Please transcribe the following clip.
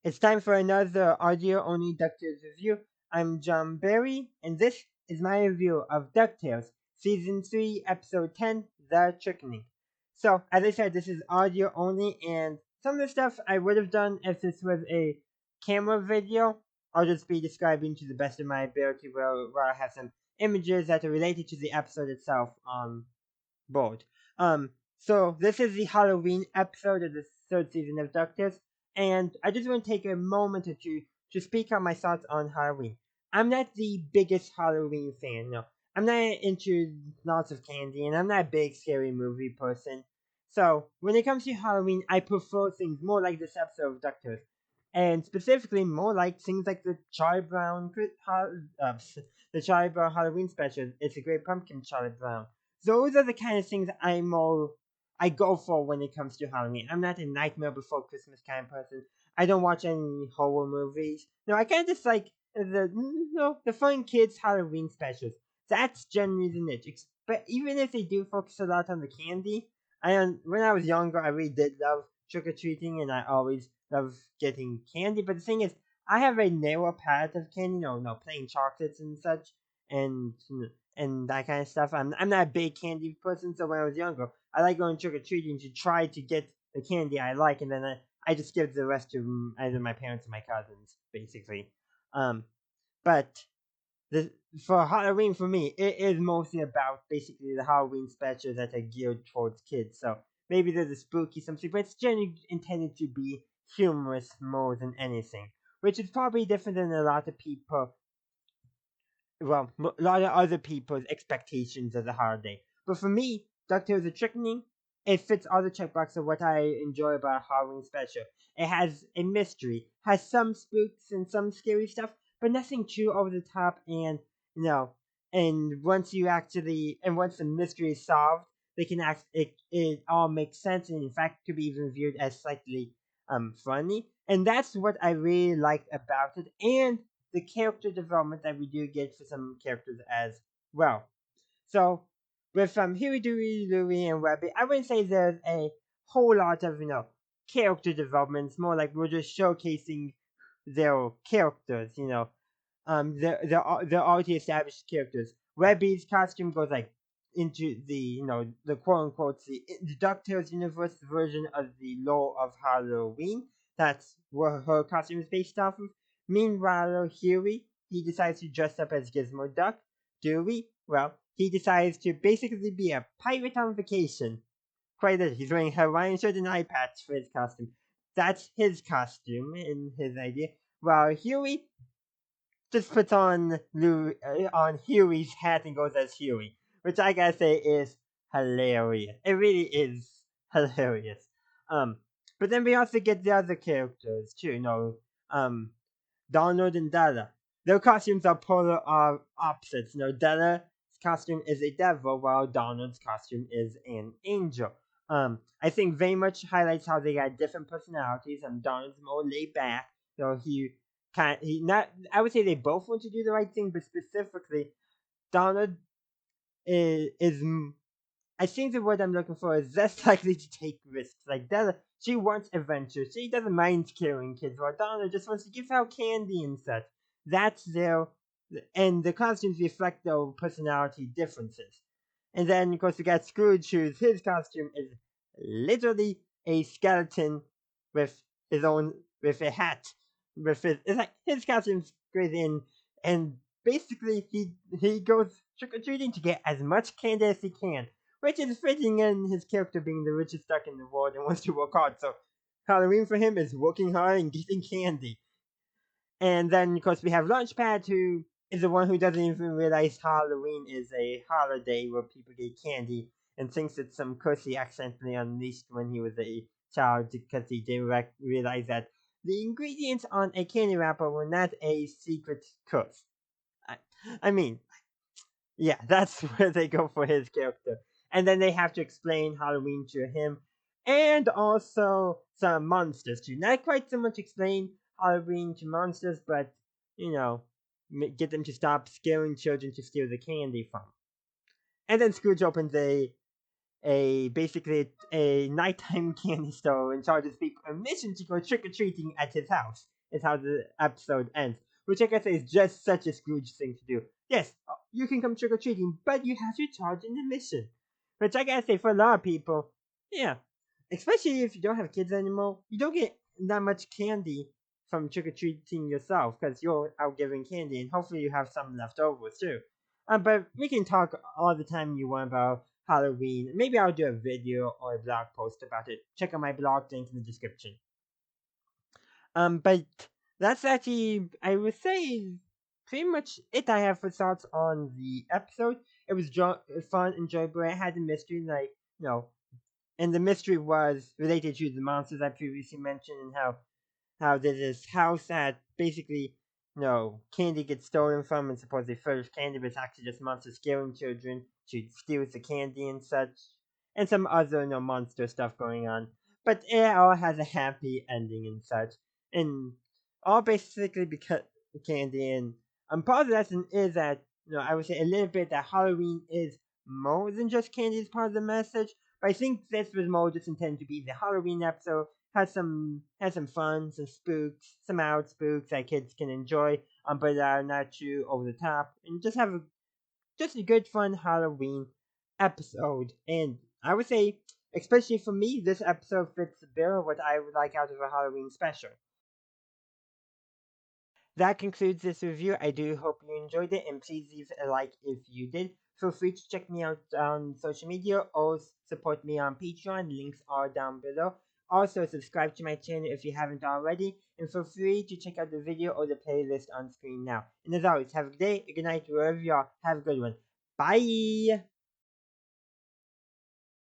It's time for another audio-only DuckTales review. I'm John Barry, and this is my review of DuckTales, Season 3, Episode 10, The Trickening. So, as I said, this is audio only, and some of the stuff I would have done if this was a camera video, I'll just be describing to the best of my ability, where I have some images that are related to the episode itself on board. So this is the Halloween episode of the third season of DuckTales, and I just want to take a moment or two to speak on my thoughts on Halloween. I'm not the biggest Halloween fan, no. I'm not into lots of candy, and I'm not a big scary movie person. So when it comes to Halloween, I prefer things more like this episode of DuckTales, and specifically more like things like the Charlie Brown, the Charlie Brown Halloween special. It's a great pumpkin, Charlie Brown. Those are the kind of things I go for when it comes to Halloween. I'm not a Nightmare Before Christmas kind of person. I don't watch any horror movies. No, I kind of just like the fun kids Halloween specials. That's generally the niche. But even if they do focus a lot on the candy, when I was younger, I really did love trick or treating, and I always love getting candy. But the thing is, I have a narrow palette of candy. No, plain chocolates and such, and that kind of stuff. I'm not a big candy person, so when I was younger, I like going trick or treating to try to get the candy I like, and then I just give the rest to either my parents or my cousins, basically. Um, but the for Halloween for me, it is mostly about basically the Halloween specials that are geared towards kids. So maybe there's a spooky something, but it's generally intended to be humorous more than anything, which is probably different than a lot of people, a lot of other people's expectations of the holiday. But for me, DuckTales The Trickening, it fits all the checkboxes of what I enjoy about a Halloween special. It has a mystery, has some spooks and some scary stuff, but nothing too over the top. And you know, and once the mystery is solved, they can act. It all makes sense, and in fact, could be even viewed as slightly funny. And that's what I really liked about it. And the character development that we do get for some characters as well. So with Huey, Dewey, Louie, and Webby, I wouldn't say there's a whole lot of character developments. More like we're just showcasing their characters. They're already established characters. Webby's costume goes like into the quote unquote the DuckTales universe version of the lore of Halloween. That's what her costume is based off of. Meanwhile, Huey, he decides to dress up as Gizmo Duck. Dewey, well, he decides to basically be a pirate on vacation. Quite literally, he's wearing a Hawaiian shirt and eye patch for his costume. That's his costume in his idea. While Huey just puts on Huey's hat and goes as Huey, which I gotta say is hilarious. It really is hilarious. Um, but then we also get the other characters too. Um, Donald and Della. Their costumes are polar opposites. Della's costume is a devil, while Donald's costume is an angel. I think very much highlights how they got different personalities. Donald's more laid back. He not. I would say they both want to do the right thing, but specifically, Donald is I think the word I'm looking for is less likely to take risks. Like Della, she wants adventure. She doesn't mind killing kids, while Donna just wants to give out candy and such. That's and the costumes reflect their personality differences. And then, of course, we got Scrooge, his costume is literally a skeleton with with a hat. It's like his costume's great and basically he goes trick or treating to get as much candy as he can, which is fitting in his character being the richest duck in the world and wants to work hard. So Halloween for him is working hard and getting candy. And then, of course, we have Launchpad, who is the one who doesn't even realize Halloween is a holiday where people get candy and thinks it's some curse he accidentally unleashed when he was a child because he didn't realize that the ingredients on a candy wrapper were not a secret curse. I, I mean, yeah, that's where they go for his character. And then they have to explain Halloween to him and also some monsters too. Not quite so much explain Halloween to monsters, but you know, get them to stop scaring children to steal the candy from. And then Scrooge opens basically a nighttime candy store and charges people a mission to go trick or treating at his house. Is how the episode ends, which I guess is just such a Scrooge thing to do. Yes, you can come trick or treating, but you have to charge in the mission, which I gotta say for a lot of people, yeah, especially if you don't have kids anymore, you don't get that much candy from trick or treating yourself because you're out giving candy, and hopefully you have some left over too. But we can talk all the time you want about Halloween. Maybe I'll do a video or a blog post about it. Check out my blog link in the description. But that's actually, I would say, pretty much it I have for thoughts on the episode. It was fun, enjoyable. It had a mystery, like, and the mystery was related to the monsters I previously mentioned and how there's this house that basically, candy gets stolen from and supposedly furnished candy, but it's actually just monsters scaring children to steal the candy and such, and some other, monster stuff going on. But it all has a happy ending and such, and all basically because of candy. And part of the lesson is that, I would say a little bit that Halloween is more than just candy as part of the message. But I think this was more just intended to be the Halloween episode, has some fun, some spooks, some out spooks that kids can enjoy, but are not too over the top, and just have just a good fun Halloween episode. And I would say, especially for me, this episode fits the bill of what I would like out of a Halloween special. That concludes this review. I do hope you enjoyed it, and please leave a like if you did. Feel free to check me out on social media or support me on Patreon. Links are down below. Also, subscribe to my channel if you haven't already, and feel free to check out the video or the playlist on screen now. And as always, have a good day, a good night, wherever you are. Have a good one. Bye!